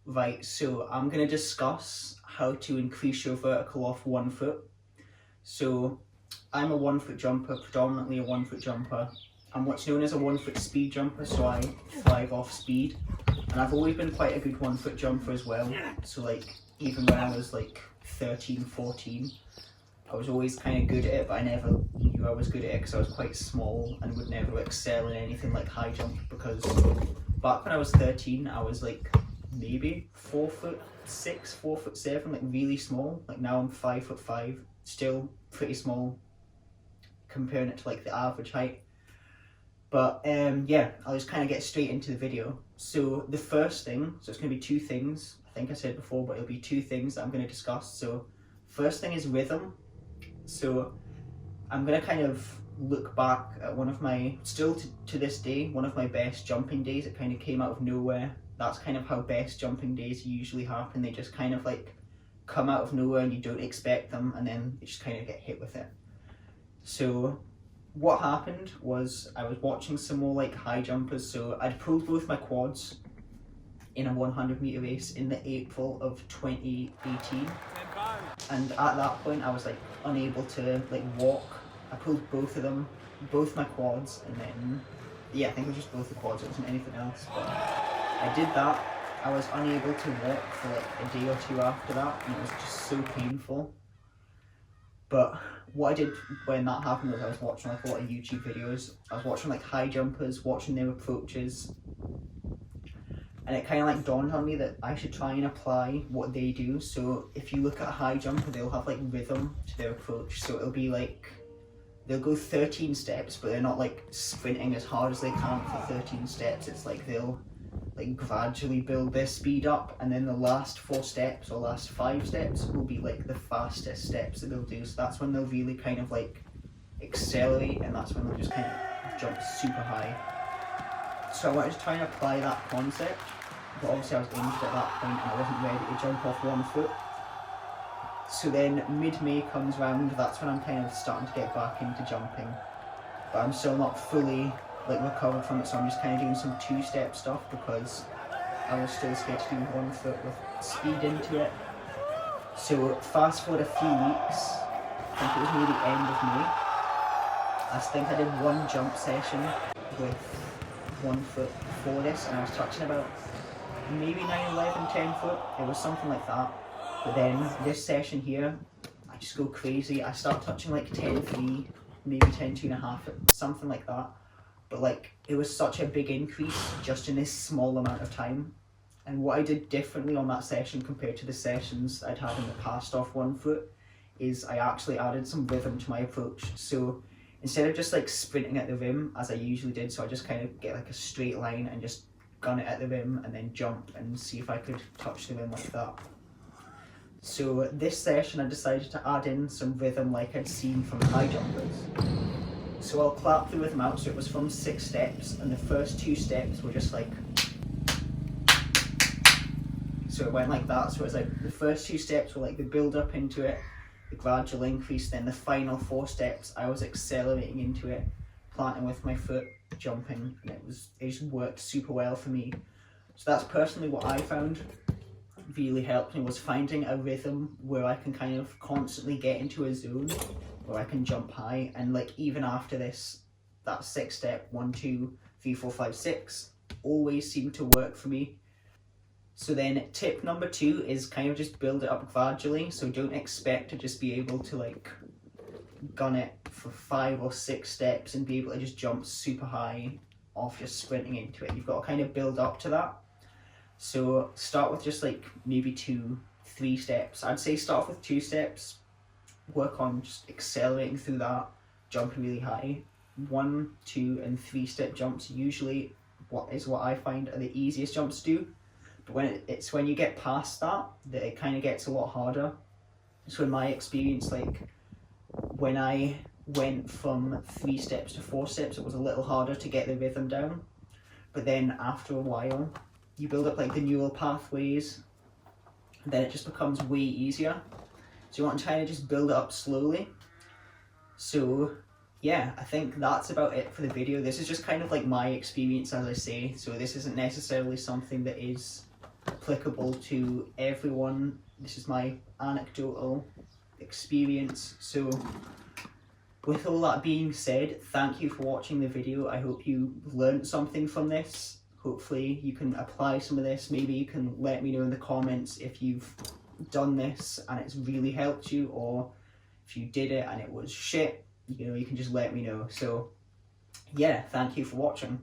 Right, so I'm going to discuss how to increase your vertical off 1 foot. So I'm a 1 foot jumper, predominantly a 1 foot jumper. I'm what's known as a 1 foot speed jumper, so I thrive off speed. And I've always been quite a good 1 foot jumper as well. So like, even when I was like 13, 14, I was always kind of good at it, but I never knew I was good at it because I was quite small and would never excel in anything like high jump, because back when I was 13, I was like maybe 4'6", 4'7", like really small. Like now I'm 5'5", still pretty small comparing it to like the average height. But yeah, I'll just kind of get straight into the video. So the first thing, so it's going to be 2 things, I think I said before, but it'll be 2 things that I'm going to discuss. So first thing is rhythm. So I'm going to kind of look back at one of my, still to this day, one of my best jumping days. It kind of came out of nowhere. That's kind of how best jumping days usually happen. They just kind of like come out of nowhere and you don't expect them, and then you just kind of get hit with it. So what happened was I was watching some more like high jumpers. So I'd pulled both my quads in a 100 meter race in the April of 2018. And at that point I was like unable to like walk. I pulled both of them, both my quads, and then, yeah, I think it was just both the quads, it wasn't anything else. But I did that. I was unable to walk for like a day or 2 after that, and it was just so painful. But what I did when that happened was I was watching like a lot of YouTube videos. I was watching like high jumpers, watching their approaches, and it kind of like dawned on me that I should try and apply what they do. So if you look at a high jumper, they'll have like rhythm to their approach. So it'll be like, they'll go 13 steps, but they're not like sprinting as hard as they can for 13 steps. It's like they'll like gradually build their speed up, and then the last 4 steps or last 5 steps will be like the fastest steps that they'll do. So that's when they'll really kind of like accelerate, and that's when they'll just kind of jump super high. So I wanted to try and apply that concept, but obviously I was injured at that point and I wasn't ready to jump off 1 foot. So then mid-May comes round, that's when I'm kind of starting to get back into jumping, but I'm still not fully like recovered from it, so I'm just kind of doing some 2-step stuff because I was still scared to do 1 foot with speed into it. So fast forward a few weeks, I think it was near the end of May, I think I did 1 jump session with 1 foot before this, and I was touching about maybe 9, 11, 10 foot, it was something like that. But then this session here, I just go crazy. I start touching like 10.3, maybe 10.2.5, something like that. But like, it was such a big increase just in this small amount of time. And what I did differently on that session compared to the sessions I'd had in the past off 1 foot is I actually added some rhythm to my approach. So instead of just like sprinting at the rim as I usually did, so I just kind of get like a straight line and just gun it at the rim and then jump and see if I could touch the rim like that. So this session I decided to add in some rhythm like I'd seen from high jumpers. So I'll clap the rhythm out. So it was from 6 steps, and the first 2 steps were just like, so it went like that. So it was like the first 2 steps were like the build up into it, the gradual increase, then the final 4 steps I was accelerating into it, planting with my foot, jumping, and it just worked super well for me. So that's personally what I found really helped me, was finding a rhythm where I can kind of constantly get into a zone where I can jump high. And like, even after this, that 6 step, 1, 2, 3, 4, 5, 6 always seemed to work for me. So then tip number 2 is kind of just build it up gradually. So don't expect to just be able to like gun it for 5 or 6 steps and be able to just jump super high off just sprinting into it. You've got to kind of build up to that. So start with just like maybe 2, 3 steps. I'd say start off with 2 steps, work on just accelerating through that, jumping really high. 1, 2 and 3 step jumps usually what I find are the easiest jumps to do. But when you get past that it kind of gets a lot harder. So in my experience, like when I went from 3 steps to 4 steps, it was a little harder to get the rhythm down. But then after a while, you build up like the neural pathways, and then it just becomes way easier. So you want to try to just build it up slowly. So yeah, I think that's about it for the video. This is just kind of like my experience, as I say, so this isn't necessarily something that is applicable to everyone. This is my anecdotal experience. So with all that being said, thank you for watching the video. I hope you learned something from this. Hopefully you can apply some of this. Maybe you can let me know in the comments if you've done this and it's really helped you, or if you did it and it was shit, you know, you can just let me know. So yeah, thank you for watching.